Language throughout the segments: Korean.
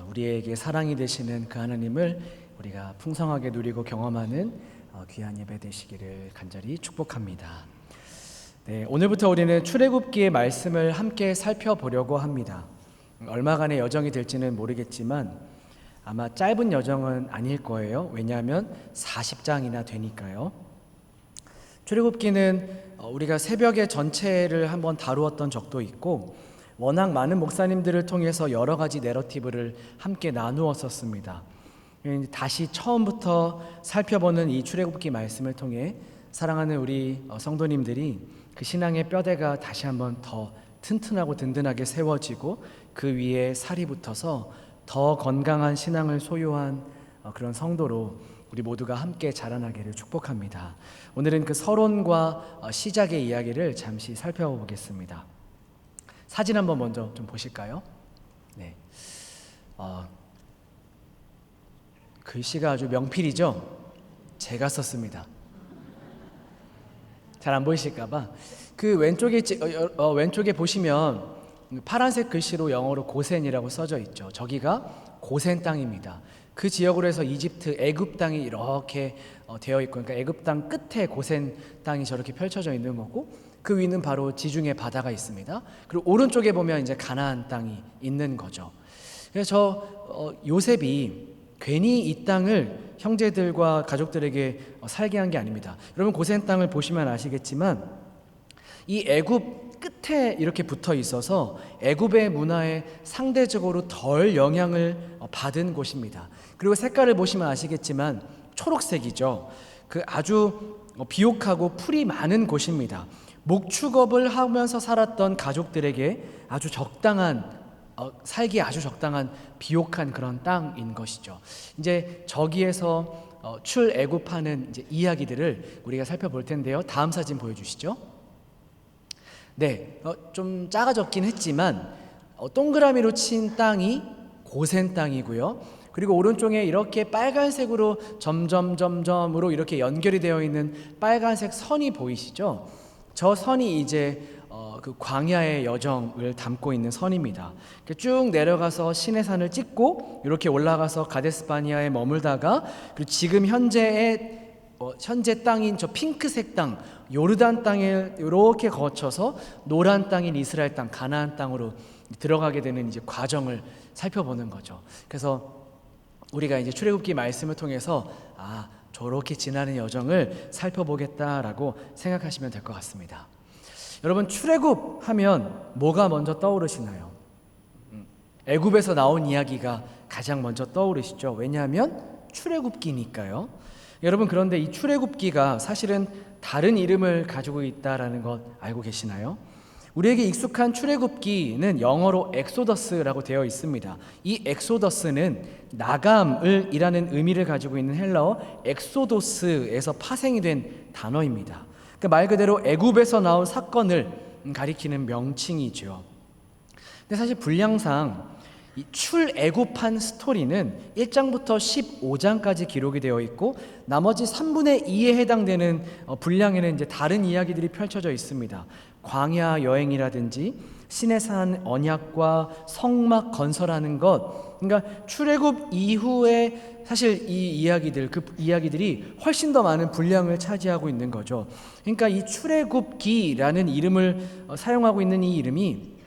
우리에게 사랑이 되시는 그 하나님을 우리가 풍성하게 누리고 경험하는 귀한 예배 되시기를 간절히 축복합니다. 네, 오늘부터 우리는 출애굽기의 말씀을 함께 살펴보려고 합니다. 얼마간의 여정이 될지는 모르겠지만 아마 짧은 여정은 아닐 거예요. 왜냐하면 40장이나 되니까요. 출애굽기는 우리가 새벽에 전체를 한번 다루었던 적도 있고 워낙 많은 목사님들을 통해서 여러 가지 내러티브를 함께 나누었었습니다. 다시 처음부터 살펴보는 이 출애굽기 말씀을 통해 사랑하는 우리 성도님들이 그 신앙의 뼈대가 다시 한번 더 튼튼하고 든든하게 세워지고 그 위에 살이 붙어서 더 건강한 신앙을 소유한 그런 성도로 우리 모두가 함께 자라나기를 축복합니다. 오늘은 그 서론과 시작의 이야기를 잠시 살펴보겠습니다. 사진 한번 먼저 좀 보실까요? 네, 글씨가 아주 명필이죠? 제가 썼습니다. 잘 안 보이실까봐. 그 왼쪽에 보시면 파란색 글씨로 영어로 고센이라고 써져 있죠. 저기가 고센 땅입니다. 그 지역으로 해서 이집트, 애굽 땅이 이렇게 되어 있고, 그러니까 애굽 땅 끝에 고센 땅이 저렇게 펼쳐져 있는 거고, 그 위는 바로 지중해 바다가 있습니다. 그리고 오른쪽에 보면 이제 가나안 땅이 있는 거죠. 그래서 요셉이 괜히 이 땅을 형제들과 가족들에게 살게 한 게 아닙니다. 여러분 고센 땅을 보시면 아시겠지만 이 애굽 끝에 이렇게 붙어 있어서 애굽의 문화에 상대적으로 덜 영향을 받은 곳입니다. 그리고 색깔을 보시면 아시겠지만 초록색이죠. 그 아주 비옥하고 풀이 많은 곳입니다. 목축업을 하면서 살았던 가족들에게 아주 적당한 살기에 아주 적당한 비옥한 그런 땅인 것이죠. 이제 저기에서 출애굽하는 이제 이야기들을 우리가 살펴볼 텐데요. 다음 사진 보여주시죠. 네, 좀 작아졌긴 했지만 동그라미로 친 땅이 고센 땅이고요. 그리고 오른쪽에 이렇게 빨간색으로 점점점점으로 이렇게 연결이 되어 있는 빨간색 선이 보이시죠? 저 선이 이제 그 광야의 여정을 담고 있는 선입니다. 쭉 내려가서 시내산을 찍고 이렇게 올라가서 가데스바니아에 머물다가 그리고 지금 현재 땅인 저 핑크색 땅 요르단 땅에 이렇게 거쳐서 노란 땅인 이스라엘 땅 가나안 땅으로 들어가게 되는 이제 과정을 살펴보는 거죠. 그래서 우리가 이제 출애굽기 말씀을 통해서 저렇게 지나는 여정을 살펴보겠다라고 생각하시면 될 것 같습니다. 여러분 출애굽하면 뭐가 먼저 떠오르시나요? 애굽에서 나온 이야기가 가장 먼저 떠오르시죠. 왜냐하면 출애굽기니까요. 여러분 그런데 이 출애굽기가 사실은 다른 이름을 가지고 있다라는 것 알고 계시나요? 우리에게 익숙한 출애굽기는 영어로 엑소더스라고 되어 있습니다. 이 엑소더스는 나감을 이라는 의미를 가지고 있는 헬라어 엑소도스에서 파생이 된 단어입니다. 그러니까 말 그대로 애굽에서 나온 사건을 가리키는 명칭이죠. 근데 사실 분량상 이 출애굽한 스토리는 1장부터 15장까지 기록이 되어 있고 나머지 3분의 2에 해당되는 분량에는 이제 다른 이야기들이 펼쳐져 있습니다. 광야 여행이라든지 시내산 언약과 성막 건설하는 것, 그러니까 출애굽 이후에 사실 이 이야기들이 훨씬 더 많은 분량을 차지하고 있는 거죠. 그러니까 이 출애굽기라는 이름을 사용하고 있는 이 이름이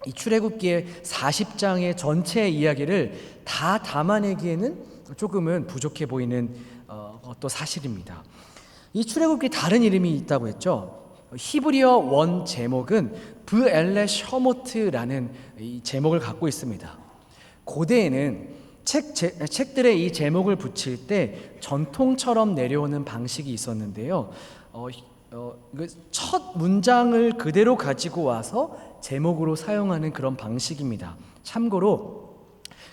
이 출애굽기의 40장의 전체 이야기를 다 담아내기에는 조금은 부족해 보이는 또 사실입니다. 이 출애굽기 다른 이름이 있다고 했죠. 히브리어 원 제목은 브엘레 셔모트라는 이 제목을 갖고 있습니다. 고대에는 책들에 이 제목을 붙일 때 전통처럼 내려오는 방식이 있었는데요. 첫 문장을 그대로 가지고 와서 제목으로 사용하는 그런 방식입니다. 참고로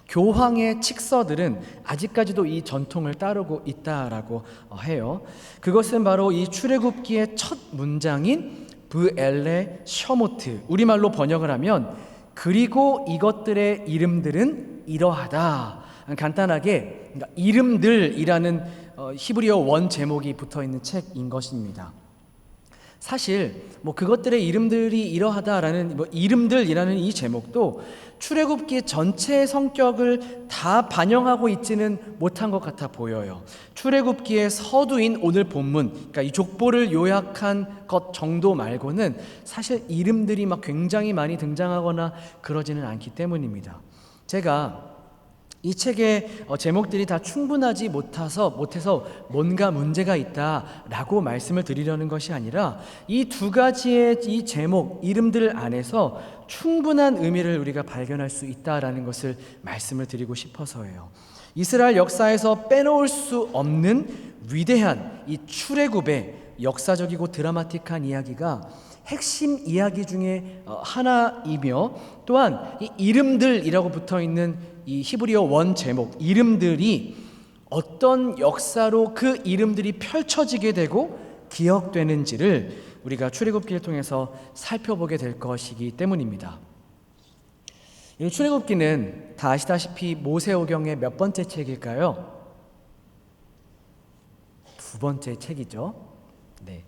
교황의 칙서들은 아직까지도 이 전통을 따르고 있다라고 해요. 그것은 바로 이 출애굽기의 첫 문장인 브엘레 셔모트, 우리말로 번역을 하면 그리고 이것들의 이름들은 이러하다. 간단하게 그러니까 이름들이라는 히브리어 원 제목이 붙어있는 책인 것입니다. 사실 뭐 그것들의 이름들이 이러하다라는 이름들이라는 이 제목도 출애굽기 전체의 성격을 다 반영하고 있지는 못한 것 같아 보여요. 출애굽기의 서두인 오늘 본문, 그러니까 이 족보를 요약한 것 정도 말고는 사실 이름들이 막 굉장히 많이 등장하거나 그러지는 않기 때문입니다. 제가 이 책의 제목들이 다 충분하지 못해서 뭔가 문제가 있다라고 말씀을 드리려는 것이 아니라 이 두 가지의 이 제목, 이름들 안에서 충분한 의미를 우리가 발견할 수 있다라는 것을 말씀을 드리고 싶어서예요. 이스라엘 역사에서 빼놓을 수 없는 위대한 이 출애굽의 역사적이고 드라마틱한 이야기가 핵심 이야기 중에 하나이며, 또한 이 이름들이라고 붙어 있는 이 히브리어 원 제목, 이름들이 어떤 역사로 그 이름들이 펼쳐지게 되고 기억되는지를 우리가 출애굽기를 통해서 살펴보게 될 것이기 때문입니다. 이 출애굽기는 다 아시다시피 모세오경의 몇 번째 책일까요? 두 번째 책이죠. 네.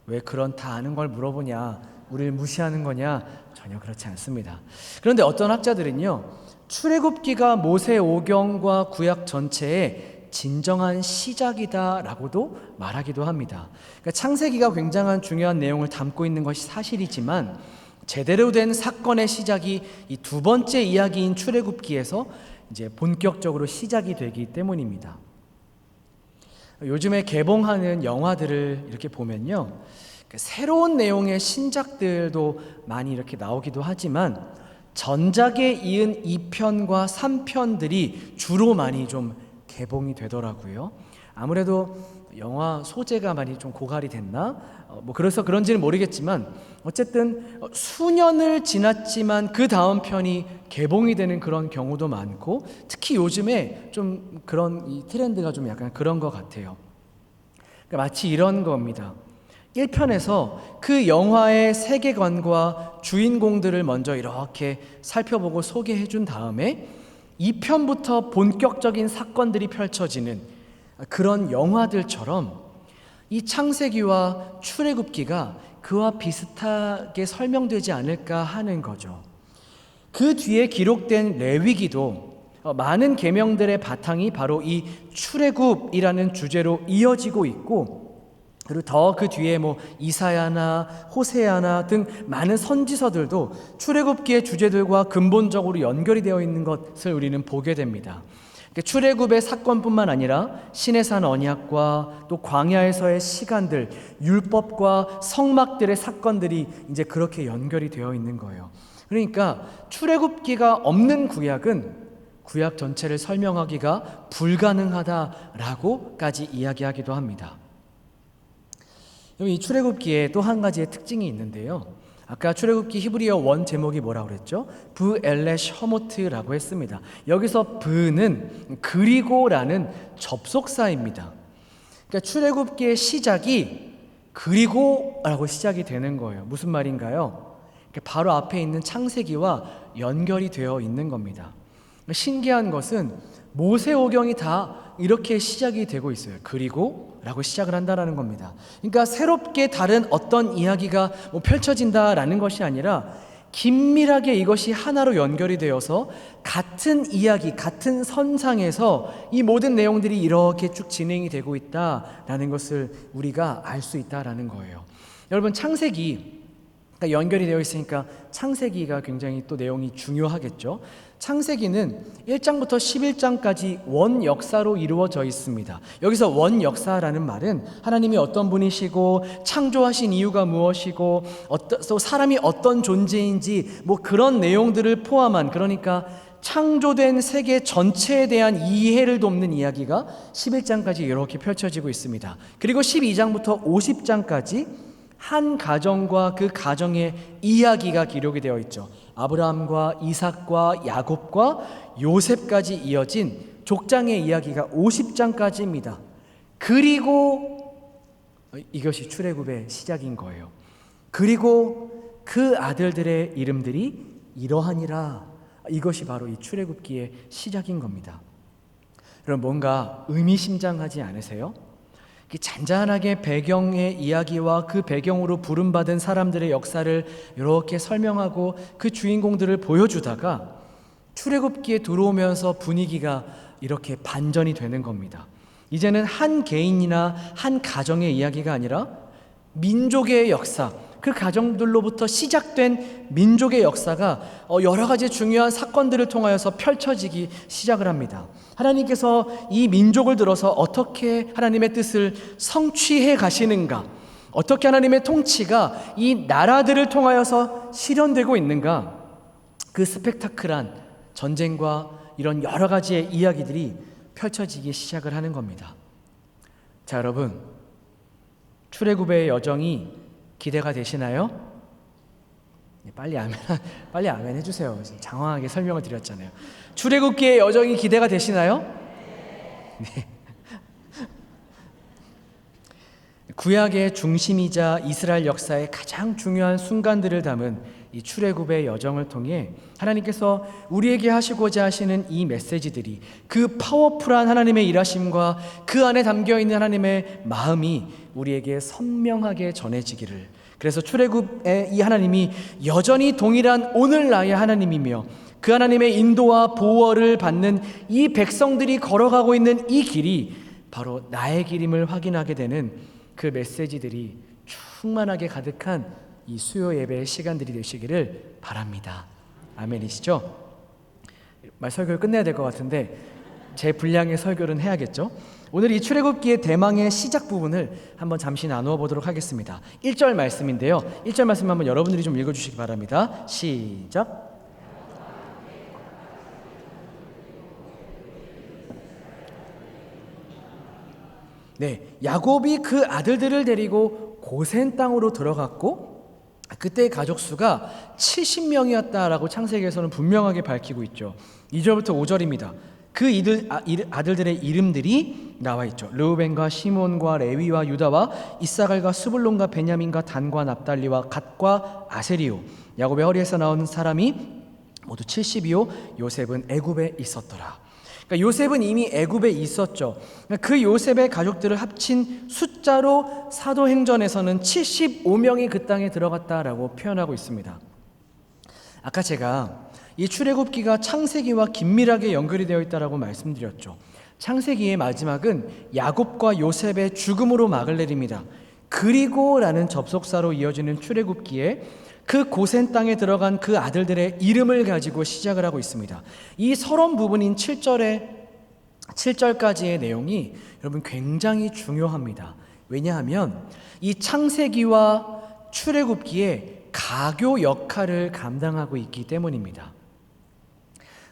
왜 그런 다 아는 걸 물어보냐, 우리를 무시하는 거냐? 전혀 그렇지 않습니다. 그런데 어떤 학자들은요, 출애굽기가 모세오경과 구약 전체의 진정한 시작이다라고도 말하기도 합니다. 그러니까 창세기가 굉장한 중요한 내용을 담고 있는 것이 사실이지만 제대로 된 사건의 시작이 이 두 번째 이야기인 출애굽기에서 이제 본격적으로 시작이 되기 때문입니다. 요즘에 개봉하는 영화들을 이렇게 보면요, 새로운 내용의 신작들도 많이 이렇게 나오기도 하지만 전작에 이은 2편과 3편들이 주로 많이 좀 개봉이 되더라고요. 아무래도 영화 소재가 많이 좀 고갈이 됐나? 그래서 그런지는 모르겠지만 어쨌든 수년을 지났지만 그 다음 편이 개봉이 되는 그런 경우도 많고, 특히 요즘에 좀 그런 이 트렌드가 좀 약간 그런 것 같아요. 그러니까 마치 이런 겁니다. 1편에서 그 영화의 세계관과 주인공들을 먼저 이렇게 살펴보고 소개해 준 다음에 2편부터 본격적인 사건들이 펼쳐지는 그런 영화들처럼 이 창세기와 출애굽기가 그와 비슷하게 설명되지 않을까 하는 거죠. 그 뒤에 기록된 레위기도 많은 계명들의 바탕이 바로 이 출애굽이라는 주제로 이어지고 있고, 그리고 더 그 뒤에 이사야나 호세아나 등 많은 선지서들도 출애굽기의 주제들과 근본적으로 연결이 되어 있는 것을 우리는 보게 됩니다. 출애굽의 사건뿐만 아니라 시내산 언약과 또 광야에서의 시간들, 율법과 성막들의 사건들이 이제 그렇게 연결이 되어 있는 거예요. 그러니까 출애굽기가 없는 구약은 구약 전체를 설명하기가 불가능하다라고까지 이야기하기도 합니다. 이 출애굽기에 또 한 가지의 특징이 있는데요. 아까 출애굽기 히브리어 원 제목이 뭐라고 그랬죠? 브 엘레 셔모트라고 했습니다. 여기서 브는 그리고라는 접속사입니다. 그러니까 출애굽기의 시작이 그리고라고 시작이 되는 거예요. 무슨 말인가요? 바로 앞에 있는 창세기와 연결이 되어 있는 겁니다. 신기한 것은 모세오경이 다 이렇게 시작이 되고 있어요. 그리고 라고 시작을 한다라는 겁니다. 그러니까 새롭게 다른 어떤 이야기가 펼쳐진다라는 것이 아니라 긴밀하게 이것이 하나로 연결이 되어서 같은 이야기, 같은 선상에서 이 모든 내용들이 이렇게 쭉 진행이 되고 있다라는 것을 우리가 알 수 있다라는 거예요. 여러분, 창세기 연결이 되어 있으니까 창세기가 굉장히 또 내용이 중요하겠죠. 창세기는 1장부터 11장까지 원 역사로 이루어져 있습니다. 여기서 원 역사라는 말은 하나님이 어떤 분이시고 창조하신 이유가 무엇이고 또 사람이 어떤 존재인지 그런 내용들을 포함한, 그러니까 창조된 세계 전체에 대한 이해를 돕는 이야기가 11장까지 이렇게 펼쳐지고 있습니다. 그리고 12장부터 50장까지 한 가정과 그 가정의 이야기가 기록이 되어 있죠. 아브라함과 이삭과 야곱과 요셉까지 이어진 족장의 이야기가 50장까지입니다. 그리고 이것이 출애굽의 시작인 거예요. 그리고 그 아들들의 이름들이 이러하니라. 이것이 바로 이 출애굽기의 시작인 겁니다. 여러분, 뭔가 의미심장하지 않으세요? 잔잔하게 배경의 이야기와 그 배경으로 부름받은 사람들의 역사를 이렇게 설명하고 그 주인공들을 보여주다가 출애굽기에 들어오면서 분위기가 이렇게 반전이 되는 겁니다. 이제는 한 개인이나 한 가정의 이야기가 아니라 민족의 역사, 그 가정들로부터 시작된 민족의 역사가 여러 가지 중요한 사건들을 통하여서 펼쳐지기 시작을 합니다. 하나님께서 이 민족을 들어서 어떻게 하나님의 뜻을 성취해 가시는가, 어떻게 하나님의 통치가 이 나라들을 통하여서 실현되고 있는가, 그 스펙타클한 전쟁과 이런 여러 가지의 이야기들이 펼쳐지기 시작을 하는 겁니다. 자, 여러분, 출애굽의 여정이 기대가 되시나요? 빨리 아멘 해주세요. 장황하게 설명을 드렸잖아요. 출애굽기의 여정이 기대가 되시나요? 네. 구약의 중심이자 이스라엘 역사의 가장 중요한 순간들을 담은 이 출애굽의 여정을 통해 하나님께서 우리에게 하시고자 하시는 이 메시지들이, 그 파워풀한 하나님의 일하심과 그 안에 담겨있는 하나님의 마음이 우리에게 선명하게 전해지기를, 그래서 출애굽의 이 하나님이 여전히 동일한 오늘날의 하나님이며 그 하나님의 인도와 보호를 받는 이 백성들이 걸어가고 있는 이 길이 바로 나의 길임을 확인하게 되는 그 메시지들이 충만하게 가득한 이 수요 예배의 시간들이 되시기를 바랍니다. 아멘이시죠? 설교를 끝내야 될 것 같은데 제 분량의 설교는 해야겠죠? 오늘 이 출애굽기의 대망의 시작 부분을 한번 잠시 나누어 보도록 하겠습니다. 1절 말씀인데요. 1절 말씀 한번 여러분들이 좀 읽어주시기 바랍니다. 시작. 네, 야곱이 그 아들들을 데리고 고센 땅으로 들어갔고 그때의 가족 수가 70명이었다라고 창세기에서는 분명하게 밝히고 있죠. 2절부터 5절입니다. 그 아들들의 이름들이 나와 있죠. 르우벤과 시몬과 레위와 유다와 이사갈과 스불론과 베냐민과 단과 납달리와 갓과 아세리요. 야곱의 허리에서 나온 사람이 모두 70이요. 요셉은 애굽에 있었더라. 그러니까 요셉은 이미 애굽에 있었죠. 그 요셉의 가족들을 합친 숫자로 사도행전에서는 75명이 그 땅에 들어갔다라고 표현하고 있습니다. 아까 제가 이 출애굽기가 창세기와 긴밀하게 연결이 되어 있다라고 말씀드렸죠. 창세기의 마지막은 야곱과 요셉의 죽음으로 막을 내립니다. 그리고라는 접속사로 이어지는 출애굽기에 그 고센 땅에 들어간 그 아들들의 이름을 가지고 시작을 하고 있습니다. 이 서론 부분인 7절까지의 내용이 여러분 굉장히 중요합니다. 왜냐하면 이 창세기와 출애굽기에 가교 역할을 감당하고 있기 때문입니다.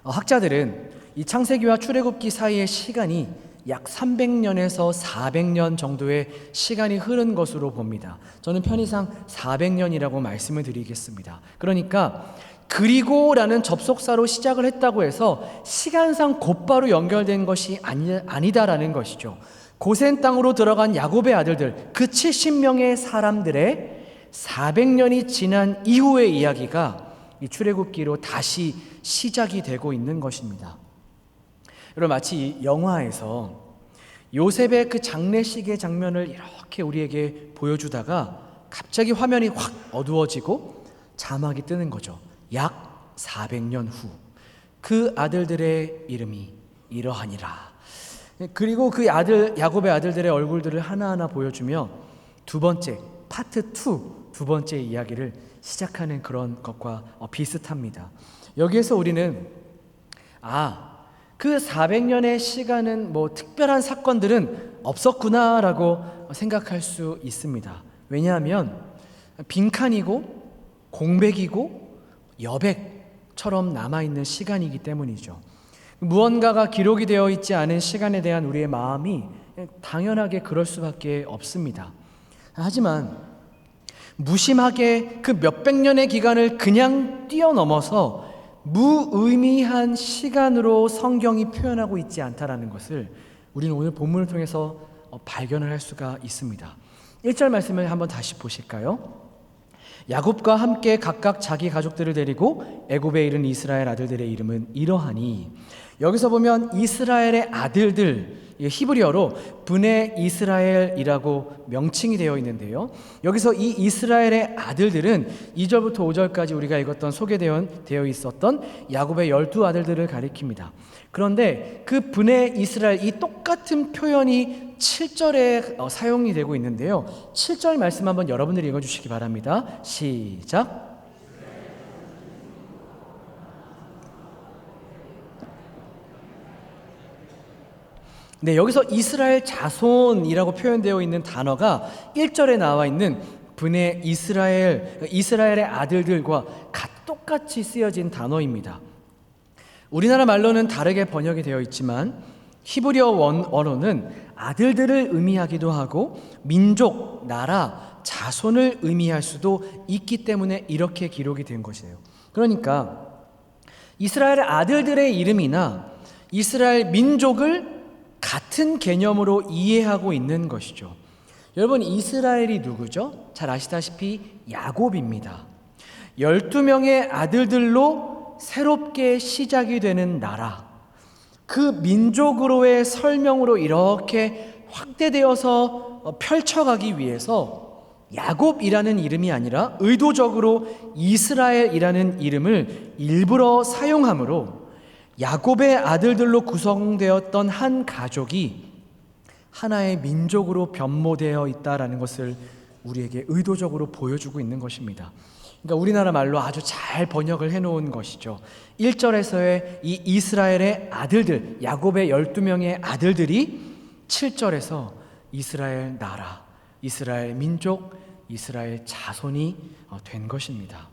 학자들은 이 창세기와 출애굽기 사이의 시간이 약 300년에서 400년 정도의 시간이 흐른 것으로 봅니다. 저는 편의상 400년이라고 말씀을 드리겠습니다. 그러니까 그리고라는 접속사로 시작을 했다고 해서 시간상 곧바로 연결된 것이 아니다라는 것이죠. 고센 땅으로 들어간 야곱의 아들들, 그 70명의 사람들의 400년이 지난 이후의 이야기가 이 출애굽기로 다시 시작이 되고 있는 것입니다. 여러분, 마치 영화에서 요셉의 그 장례식의 장면을 이렇게 우리에게 보여주다가 갑자기 화면이 확 어두워지고 자막이 뜨는 거죠. 약 400년 후 그 아들들의 이름이 이러하니라. 그리고 그 야곱의 아들들의 얼굴들을 하나하나 보여주며 두 번째 파트 2, 두 번째 이야기를 시작하는 그런 것과 비슷합니다. 여기에서 우리는 그 400년의 시간은 특별한 사건들은 없었구나라고 생각할 수 있습니다. 왜냐하면 빈칸이고 공백이고 여백처럼 남아있는 시간이기 때문이죠. 무언가가 기록이 되어 있지 않은 시간에 대한 우리의 마음이 당연하게 그럴 수밖에 없습니다. 하지만 무심하게 그 몇백 년의 기간을 그냥 뛰어넘어서 무의미한 시간으로 성경이 표현하고 있지 않다라는 것을 우리는 오늘 본문을 통해서 발견을 할 수가 있습니다. 1절 말씀을 한번 다시 보실까요? 야곱과 함께 각각 자기 가족들을 데리고 애굽에 이른 이스라엘 아들들의 이름은 이러하니, 여기서 보면 이스라엘의 아들들, 히브리어로 브네 이스라엘이라고 명칭이 되어 있는데요. 여기서 이 이스라엘의 아들들은 2절부터 5절까지 우리가 읽었던 소개되어 있었던 야곱의 12아들들을 가리킵니다. 그런데 그 브네 이스라엘, 이 똑같은 표현이 7절에 사용이 되고 있는데요. 7절 말씀 한번 여러분들이 읽어주시기 바랍니다. 시작. 네, 여기서 이스라엘 자손이라고 표현되어 있는 단어가 1절에 나와 있는 브네 이스라엘의 아들들과 똑같이 쓰여진 단어입니다. 우리나라 말로는 다르게 번역이 되어 있지만 히브리어 원어는 아들들을 의미하기도 하고 민족, 나라, 자손을 의미할 수도 있기 때문에 이렇게 기록이 된 것이에요. 그러니까 이스라엘 아들들의 이름이나 이스라엘 민족을 같은 개념으로 이해하고 있는 것이죠. 여러분, 이스라엘이 누구죠? 잘 아시다시피 야곱입니다. 12명의 아들들로 새롭게 시작이 되는 나라, 그 민족으로의 설명으로 이렇게 확대되어서 펼쳐가기 위해서 야곱이라는 이름이 아니라 의도적으로 이스라엘이라는 이름을 일부러 사용함으로 야곱의 아들들로 구성되었던 한 가족이 하나의 민족으로 변모되어 있다라는 것을 우리에게 의도적으로 보여주고 있는 것입니다. 그러니까 우리나라 말로 아주 잘 번역을 해놓은 것이죠. 1절에서의 이 이스라엘의 아들들, 야곱의 12명의 아들들이 7절에서 이스라엘 나라, 이스라엘 민족, 이스라엘 자손이 된 것입니다.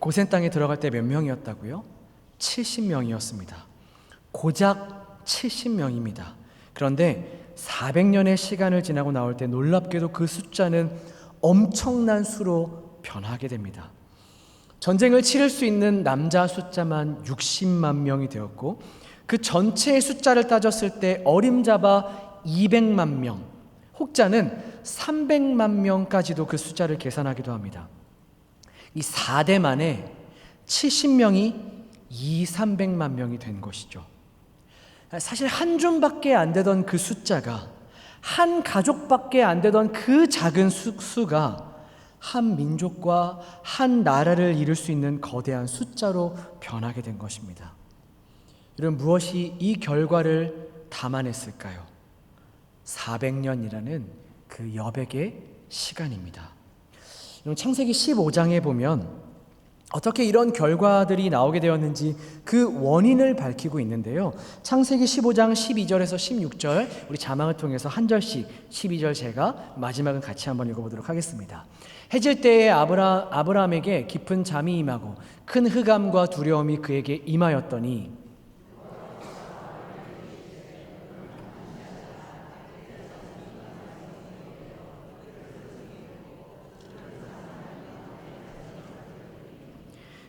고센 땅에 들어갈 때 몇 명이었다고요? 70명이었습니다. 고작 70명입니다. 그런데 400년의 시간을 지나고 나올 때 놀랍게도 그 숫자는 엄청난 수로 변하게 됩니다. 전쟁을 치를 수 있는 남자 숫자만 60만 명이 되었고 그 전체의 숫자를 따졌을 때 어림잡아 200만 명, 혹자는 300만 명까지도 그 숫자를 계산하기도 합니다. 이 4대 만에 70명이 300만 명이 된 것이죠. 사실 한 줌밖에 안 되던 그 숫자가, 한 가족밖에 안 되던 그 작은 수가 한 민족과 한 나라를 이룰 수 있는 거대한 숫자로 변하게 된 것입니다. 여러분, 무엇이 이 결과를 담아냈을까요? 400년이라는 그 여백의 시간입니다. 창세기 15장에 보면 어떻게 이런 결과들이 나오게 되었는지 그 원인을 밝히고 있는데요. 창세기 15장 12절에서 16절, 우리 자막을 통해서 한 절씩 12절 제가 마지막은 같이 한번 읽어보도록 하겠습니다. 해질 때에 아브라함에게 깊은 잠이 임하고 큰 흑암과 두려움이 그에게 임하였더니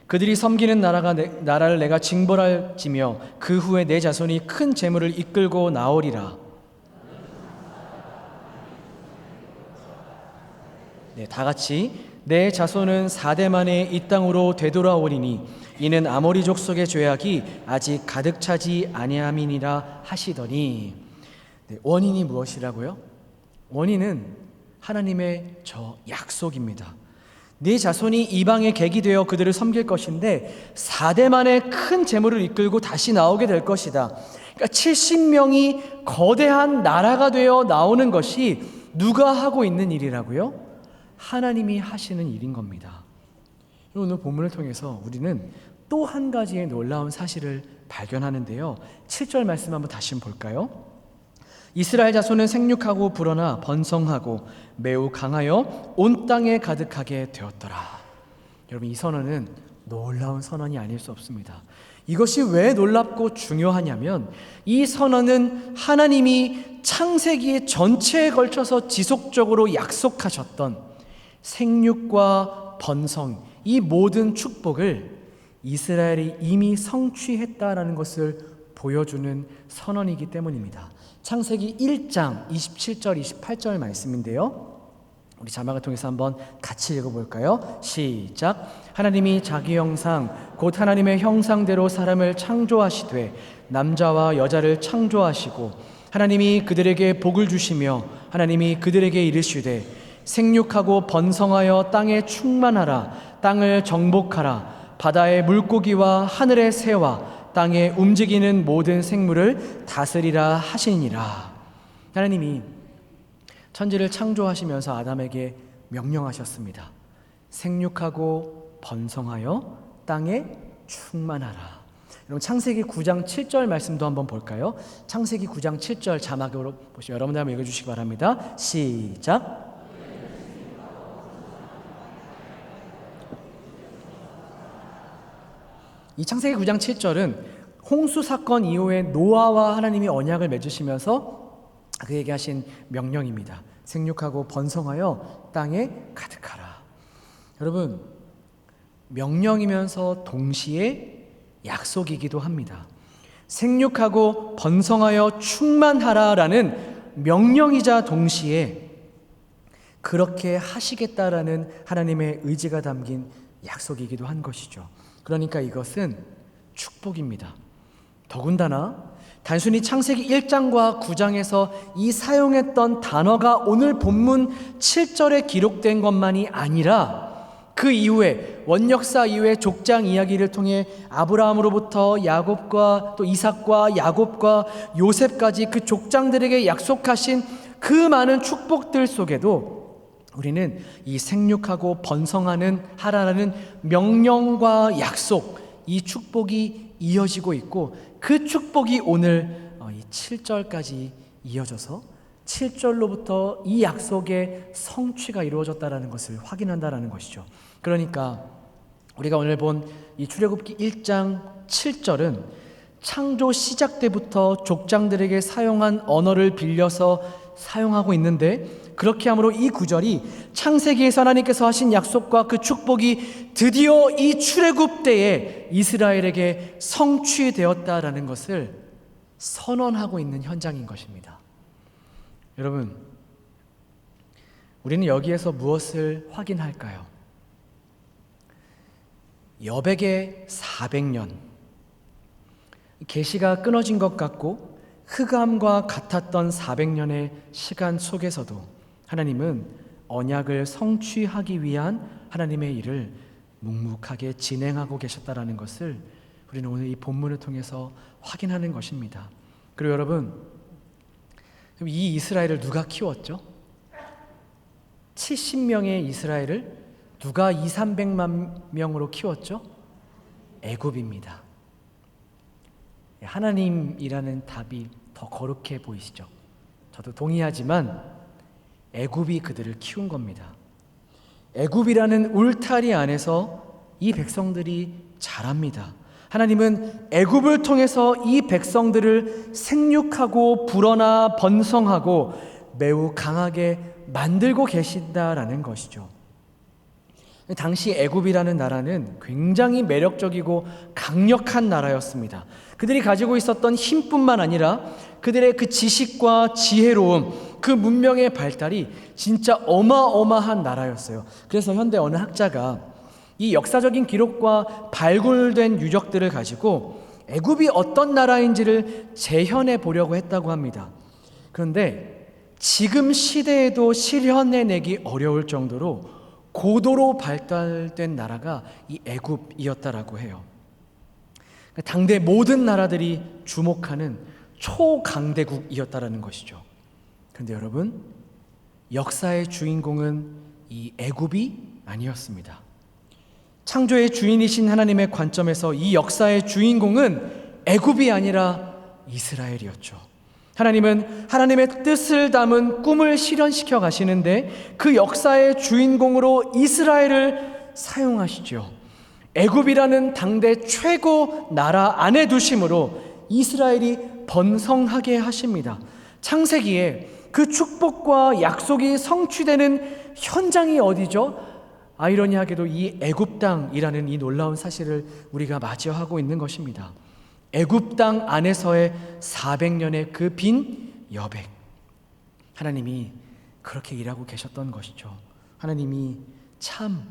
그들이 섬기는 나라를 내가 징벌할지며 그 후에 내 자손이 큰 재물을 이끌고 나오리라. 네, 다 같이 내 자손은 4대 만에 이 땅으로 되돌아오리니 이는 아모리 족속의 죄악이 아직 가득 차지 아니함이니라 하시더니. 네, 원인이 무엇이라고요? 원인은 하나님의 저 약속입니다. 네 자손이 이방의 객이 되어 그들을 섬길 것인데 4대 만에 큰 재물을 이끌고 다시 나오게 될 것이다. 그러니까 70명이 거대한 나라가 되어 나오는 것이 누가 하고 있는 일이라고요? 하나님이 하시는 일인 겁니다. 오늘 본문을 통해서 우리는 또 한 가지의 놀라운 사실을 발견하는데요. 7절 말씀 한번 다시 볼까요? 이스라엘 자손은 생육하고 불어나 번성하고 매우 강하여 온 땅에 가득하게 되었더라. 여러분, 이 선언은 놀라운 선언이 아닐 수 없습니다. 이것이 왜 놀랍고 중요하냐면 이 선언은 하나님이 창세기 전체에 걸쳐서 지속적으로 약속하셨던 생육과 번성, 이 모든 축복을 이스라엘이 이미 성취했다라는 것을 보여주는 선언이기 때문입니다. 창세기 1장 27절 28절 말씀인데요. 우리 자막을 통해서 한번 같이 읽어볼까요? 시작. 하나님이 자기 형상 곧 하나님의 형상대로 사람을 창조하시되 남자와 여자를 창조하시고 하나님이 그들에게 복을 주시며 하나님이 그들에게 이르시되 생육하고 번성하여 땅에 충만하라. 땅을 정복하라. 바다의 물고기와 하늘의 새와 땅에 움직이는 모든 생물을 다스리라 하시니라. 하나님이 천지를 창조하시면서 아담에게 명령하셨습니다. 생육하고 번성하여 땅에 충만하라. 여러분 창세기 9장 7절 말씀도 한번 볼까요? 창세기 9장 7절 자막으로 보시면 여러분들 한번 읽어주시기 바랍니다. 시작. 이 창세기 9장 7절은 홍수 사건 이후에 노아와 하나님이 언약을 맺으시면서 그에게 하신 명령입니다. 생육하고 번성하여 땅에 가득하라. 여러분, 명령이면서 동시에 약속이기도 합니다. 생육하고 번성하여 충만하라라는 명령이자 동시에 그렇게 하시겠다라는 하나님의 의지가 담긴 약속이기도 한 것이죠. 그러니까 이것은 축복입니다. 더군다나 단순히 창세기 1장과 9장에서 이 사용했던 단어가 오늘 본문 7절에 기록된 것만이 아니라 그 이후에 원역사 이후에 족장 이야기를 통해 아브라함으로부터 야곱과 또 이삭과 야곱과 요셉까지 그 족장들에게 약속하신 그 많은 축복들 속에도 우리는 이 생육하고 번성하는 하라라는 명령과 약속, 이 축복이 이어지고 있고 그 축복이 오늘 이 7절까지 이어져서 7절로부터 이 약속의 성취가 이루어졌다는 것을 확인한다는 것이죠. 그러니까 우리가 오늘 본 이 출애굽기 1장 7절은 창조 시작 때부터 족장들에게 사용한 언어를 빌려서 사용하고 있는데 그렇게 함으로 이 구절이 창세기에서 하나님께서 하신 약속과 그 축복이 드디어 이 출애굽 때에 이스라엘에게 성취되었다라는 것을 선언하고 있는 현장인 것입니다. 여러분, 우리는 여기에서 무엇을 확인할까요? 여백의 400년, 계시가 끊어진 것 같고 흑암과 같았던 400년의 시간 속에서도 하나님은 언약을 성취하기 위한 하나님의 일을 묵묵하게 진행하고 계셨다라는 것을 우리는 오늘 이 본문을 통해서 확인하는 것입니다. 그리고 여러분, 이 이스라엘을 누가 키웠죠? 70명의 이스라엘을 누가 200~300만 명으로 키웠죠? 애굽입니다. 하나님이라는 답이 더 거룩해 보이시죠? 저도 동의하지만 애굽이 그들을 키운 겁니다. 애굽이라는 울타리 안에서 이 백성들이 자랍니다. 하나님은 애굽을 통해서 이 백성들을 생육하고 불어나 번성하고 매우 강하게 만들고 계신다라는 것이죠. 당시 애굽이라는 나라는 굉장히 매력적이고 강력한 나라였습니다. 그들이 가지고 있었던 힘뿐만 아니라 그들의 그 지식과 지혜로움, 그 문명의 발달이 진짜 어마어마한 나라였어요. 그래서 현대 어느 학자가 이 역사적인 기록과 발굴된 유적들을 가지고 애굽이 어떤 나라인지를 재현해 보려고 했다고 합니다. 그런데 지금 시대에도 실현해내기 어려울 정도로 고도로 발달된 나라가 이 애굽이었다라고 해요. 당대 모든 나라들이 주목하는 초강대국이었다라는 것이죠. 그런데 여러분, 역사의 주인공은 이 애굽이 아니었습니다. 창조의 주인이신 하나님의 관점에서 이 역사의 주인공은 애굽이 아니라 이스라엘이었죠. 하나님은 하나님의 뜻을 담은 꿈을 실현시켜 가시는데 그 역사의 주인공으로 이스라엘을 사용하시죠. 애굽이라는 당대 최고 나라 안에 두심으로 이스라엘이 번성하게 하십니다. 창세기에 그 축복과 약속이 성취되는 현장이 어디죠? 아이러니하게도 이 애굽 땅이라는 이 놀라운 사실을 우리가 맞이하고 있는 것입니다. 애굽 땅 안에서의 400년의 그 빈 여백, 하나님이 그렇게 일하고 계셨던 것이죠. 하나님이 참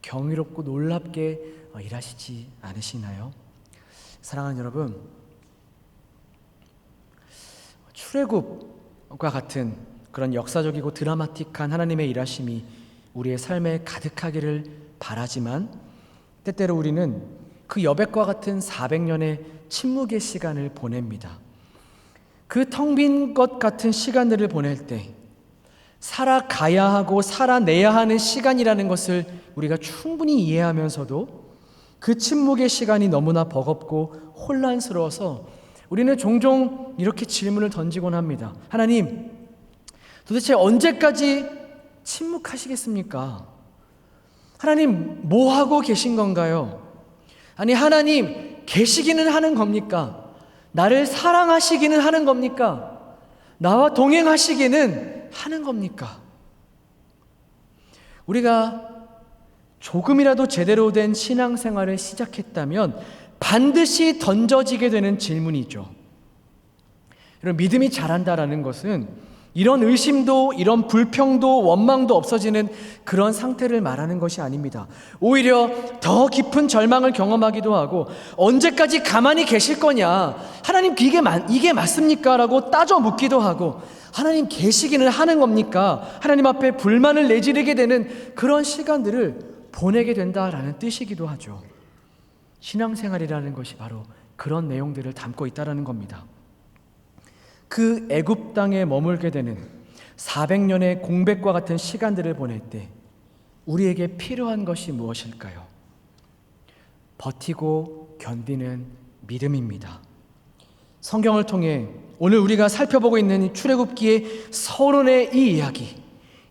경이롭고 놀랍게 일하시지 않으시나요? 사랑하는 여러분, 출애굽과 같은 그런 역사적이고 드라마틱한 하나님의 일하심이 우리의 삶에 가득하기를 바라지만 때때로 우리는 그 여백과 같은 400년의 침묵의 시간을 보냅니다. 그 텅 빈 것 같은 시간들을 보낼 때 살아가야 하고 살아내야 하는 시간이라는 것을 우리가 충분히 이해하면서도 그 침묵의 시간이 너무나 버겁고 혼란스러워서 우리는 종종 이렇게 질문을 던지곤 합니다. 하나님, 도대체 언제까지 침묵하시겠습니까? 하나님, 뭐 하고 계신 건가요? 아니, 하나님, 계시기는 하는 겁니까? 나를 사랑하시기는 하는 겁니까? 나와 동행하시기는 하는 겁니까? 우리가 조금이라도 제대로 된 신앙생활을 시작했다면 반드시 던져지게 되는 질문이죠. 여러분, 믿음이 자란다라는 것은 이런 의심도 이런 불평도 원망도 없어지는 그런 상태를 말하는 것이 아닙니다. 오히려 더 깊은 절망을 경험하기도 하고 언제까지 가만히 계실 거냐, 하나님 이게 맞습니까? 라고 따져 묻기도 하고 하나님 계시기는 하는 겁니까? 하나님 앞에 불만을 내지르게 되는 그런 시간들을 보내게 된다라는 뜻이기도 하죠. 신앙생활이라는 것이 바로 그런 내용들을 담고 있다는 겁니다. 그 애굽 땅에 머물게 되는 400년의 공백과 같은 시간들을 보낼 때 우리에게 필요한 것이 무엇일까요? 버티고 견디는 믿음입니다. 성경을 통해 오늘 우리가 살펴보고 있는 이 출애굽기의 서론의 이 이야기,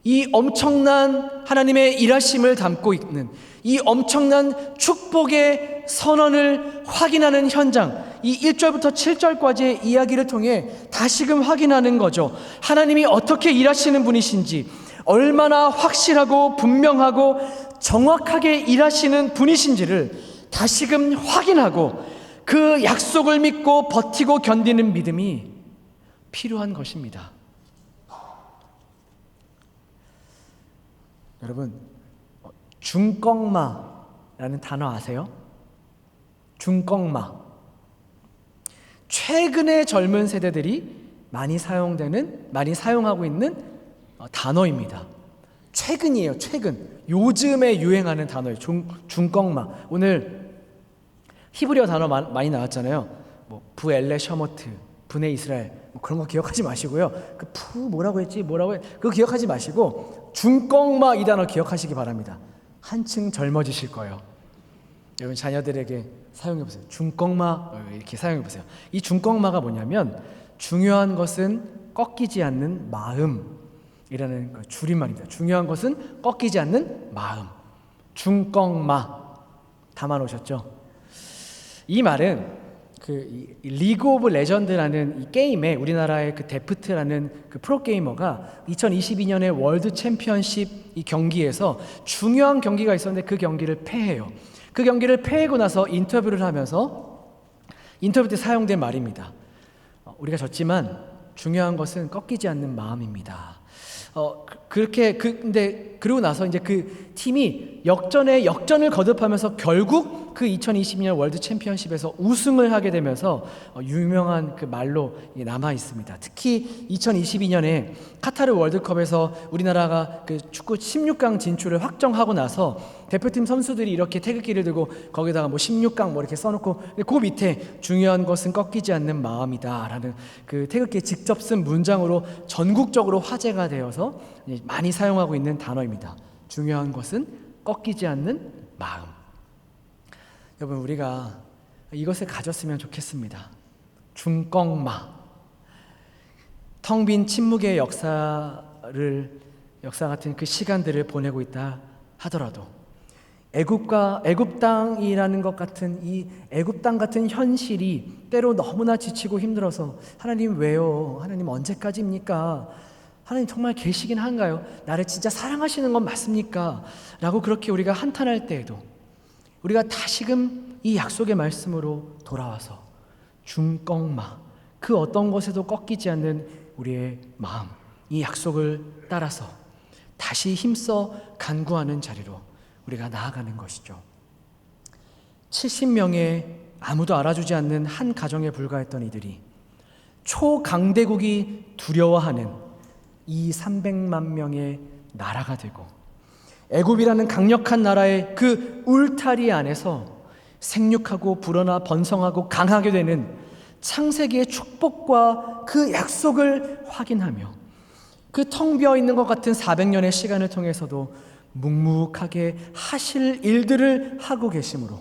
이 엄청난 하나님의 일하심을 담고 있는 이 엄청난 축복의 선언을 확인하는 현장, 이 1절부터 7절까지의 이야기를 통해 다시금 확인하는 거죠. 하나님이 어떻게 일하시는 분이신지, 얼마나 확실하고 분명하고 정확하게 일하시는 분이신지를 다시금 확인하고 그 약속을 믿고 버티고 견디는 믿음이 필요한 것입니다. 여러분, 중꺽마라는 단어 아세요? 중꺽마. 최근의 젊은 세대들이 많이 사용하고 있는 단어입니다. 최근이에요, 최근. 요즘에 유행하는 단어예요. 중꺽마. 오늘 히브리어 단어 많이 나왔잖아요. 뭐 부엘레 셔모트, 분의 이스라엘, 뭐 그런 거 기억하지 마시고요. 그거 기억하지 마시고 중꺽마 이 단어 기억하시기 바랍니다. 한층 젊어지실 거예요. 여러분, 자녀들에게 사용해보세요. 중꺽마 이렇게 사용해보세요. 이 중꺽마가 뭐냐면 중요한 것은 꺾이지 않는 마음이라는 줄임말입니다. 중요한 것은 꺾이지 않는 마음. 중꺽마 담아놓으셨죠? 이 말은 그 리그 오브 레전드라는 이 게임에 우리나라의 그 데프트라는 그 프로게이머가 2022년에 월드 챔피언십 이 경기에서 중요한 경기가 있었는데 그 경기를 패해요. 그 경기를 패하고 나서 인터뷰를 하면서 인터뷰 때 사용된 말입니다. 우리가 졌지만 중요한 것은 꺾이지 않는 마음입니다. 근데 그러고 나서 이제 그 팀이 역전에 역전을 거듭하면서 결국 그 2022년 월드 챔피언십에서 우승을 하게 되면서 유명한 그 말로 남아 있습니다. 특히 2022년에 카타르 월드컵에서 우리나라가 그 축구 16강 진출을 확정하고 나서 대표팀 선수들이 이렇게 태극기를 들고 거기다가 뭐 16강 뭐 이렇게 써놓고 그 밑에 중요한 것은 꺾이지 않는 마음이다라는 그 태극기에 직접 쓴 문장으로 전국적으로 화제가 되어서 많이 사용하고 있는 단어입니다. 중요한 것은 꺾이지 않는 마음. 여러분, 우리가 이것을 가졌으면 좋겠습니다. 중꺽마. 텅 빈 침묵의 역사 같은 그 시간들을 보내고 있다 하더라도 애굽 땅이라는 것 같은 이 애굽 땅 같은 현실이 때로 너무나 지치고 힘들어서 하나님 왜요? 하나님 언제까지입니까? 하나님 정말 계시긴 한가요? 나를 진짜 사랑하시는 건 맞습니까? 라고 그렇게 우리가 한탄할 때에도 우리가 다시금 이 약속의 말씀으로 돌아와서 중꺽마, 그 어떤 것에도 꺾이지 않는 우리의 마음, 이 약속을 따라서 다시 힘써 간구하는 자리로 우리가 나아가는 것이죠. 70명의 아무도 알아주지 않는 한 가정에 불과했던 이들이 초강대국이 두려워하는 이 300만 명의 나라가 되고, 애굽이라는 강력한 나라의 그 울타리 안에서 생육하고 불어나 번성하고 강하게 되는 창세기의 축복과 그 약속을 확인하며, 그 텅 비어 있는 것 같은 400년의 시간을 통해서도 묵묵하게 하실 일들을 하고 계심으로,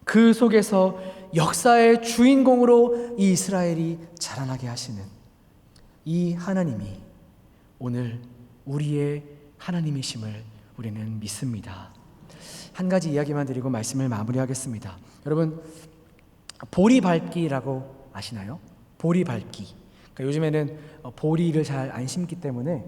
그 속에서 역사의 주인공으로 이 이스라엘이 자라나게 하시는 이 하나님이 오늘 우리의 하나님이심을 우리는 믿습니다. 한 가지 이야기만 드리고 말씀을 마무리하겠습니다. 여러분, 보리밟기라고 아시나요? 보리밟기. 그러니까 요즘에는 보리를 잘 안 심기 때문에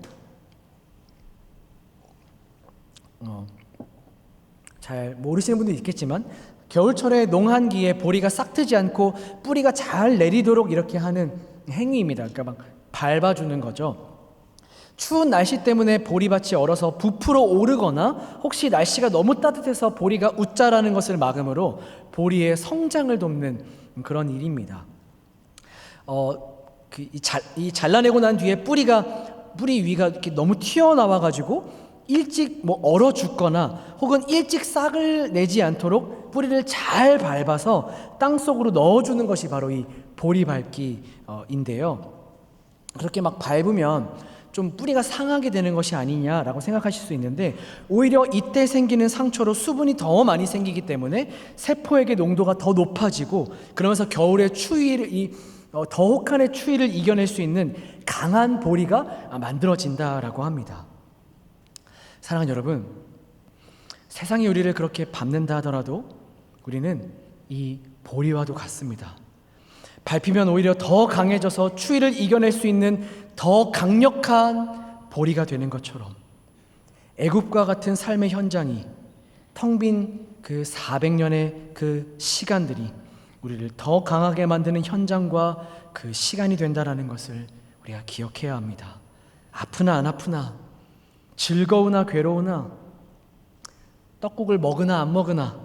잘 모르시는 분도 있겠지만, 겨울철에 농한기에 보리가 싹트지 않고 뿌리가 잘 내리도록 이렇게 하는 행위입니다. 그러니까 막 밟아주는 거죠. 추운 날씨 때문에 보리밭이 얼어서 부풀어 오르거나 혹시 날씨가 너무 따뜻해서 보리가 웃자라는 것을 막음으로 보리의 성장을 돕는 그런 일입니다. 이 잘라내고 난 뒤에 뿌리 위가 이렇게 너무 튀어나와가지고 일찍 얼어 죽거나 혹은 일찍 싹을 내지 않도록 뿌리를 잘 밟아서 땅 속으로 넣어주는 것이 바로 이 보리밟기인데요. 그렇게 막 밟으면 좀 뿌리가 상하게 되는 것이 아니냐라고 생각하실 수 있는데, 오히려 이때 생기는 상처로 수분이 더 많이 생기기 때문에 세포액의 농도가 더 높아지고, 그러면서 겨울의 추위를 더혹한의 추위를 이겨낼 수 있는 강한 보리가 만들어진다라고 합니다. 사랑하는 여러분, 세상이 우리를 그렇게 밟는다 하더라도 우리는 이 보리와도 같습니다. 밟히면 오히려 더 강해져서 추위를 이겨낼 수 있는 더 강력한 보리가 되는 것처럼, 애굽과 같은 삶의 현장이 텅 빈 그 400년의 그 시간들이 우리를 더 강하게 만드는 현장과 그 시간이 된다라는 것을 우리가 기억해야 합니다. 아프나 안 아프나, 즐거우나 괴로우나, 떡국을 먹으나 안 먹으나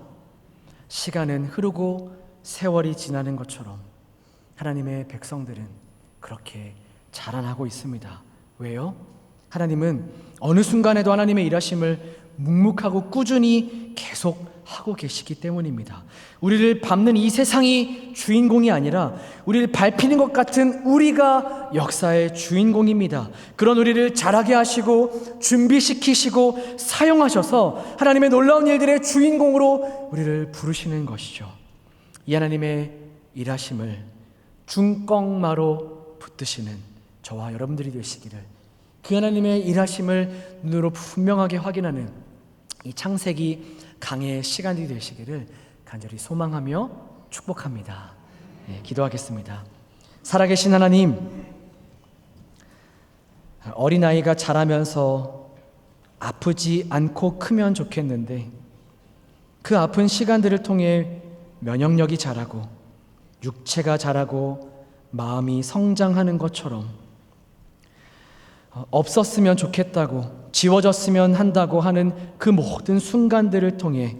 시간은 흐르고 세월이 지나는 것처럼 하나님의 백성들은 그렇게 자라나고 있습니다. 왜요? 하나님은 어느 순간에도 하나님의 일하심을 묵묵하고 꾸준히 계속 하고 계시기 때문입니다. 우리를 밟는 이 세상이 주인공이 아니라 우리를 밟히는 것 같은 우리가 역사의 주인공입니다. 그런 우리를 자라게 하시고 준비시키시고 사용하셔서 하나님의 놀라운 일들의 주인공으로 우리를 부르시는 것이죠. 이 하나님의 일하심을 중껑마로 붙드시는 저와 여러분들이 되시기를, 그 하나님의 일하심을 눈으로 분명하게 확인하는 이 창세기 강해의 시간이 되시기를 간절히 소망하며 축복합니다. 기도하겠습니다. 살아계신 하나님, 어린아이가 자라면서 아프지 않고 크면 좋겠는데, 그 아픈 시간들을 통해 면역력이 자라고 육체가 자라고 마음이 성장하는 것처럼 없었으면 좋겠다고, 지워졌으면 한다고 하는 그 모든 순간들을 통해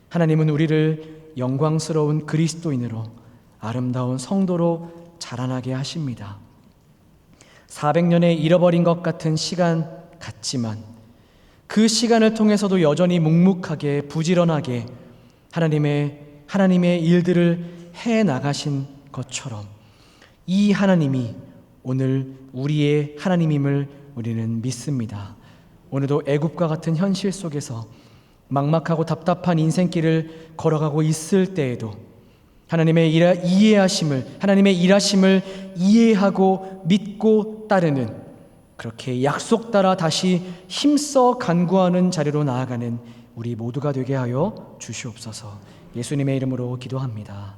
하나님은 우리를 영광스러운 그리스도인으로, 아름다운 성도로 자라나게 하십니다. 400년에 잃어버린 것 같은 시간 같지만 그 시간을 통해서도 여전히 묵묵하게 부지런하게 하나님의 일들을 해 나가신 것처럼 이 하나님이 오늘 우리의 하나님임을 우리는 믿습니다. 오늘도 애굽과 같은 현실 속에서 막막하고 답답한 인생길을 걸어가고 있을 때에도 하나님의 일하심을 이해하고 믿고 따르는, 그렇게 약속 따라 다시 힘써 간구하는 자리로 나아가는 우리 모두가 되게 하여 주시옵소서. 예수님의 이름으로 기도합니다.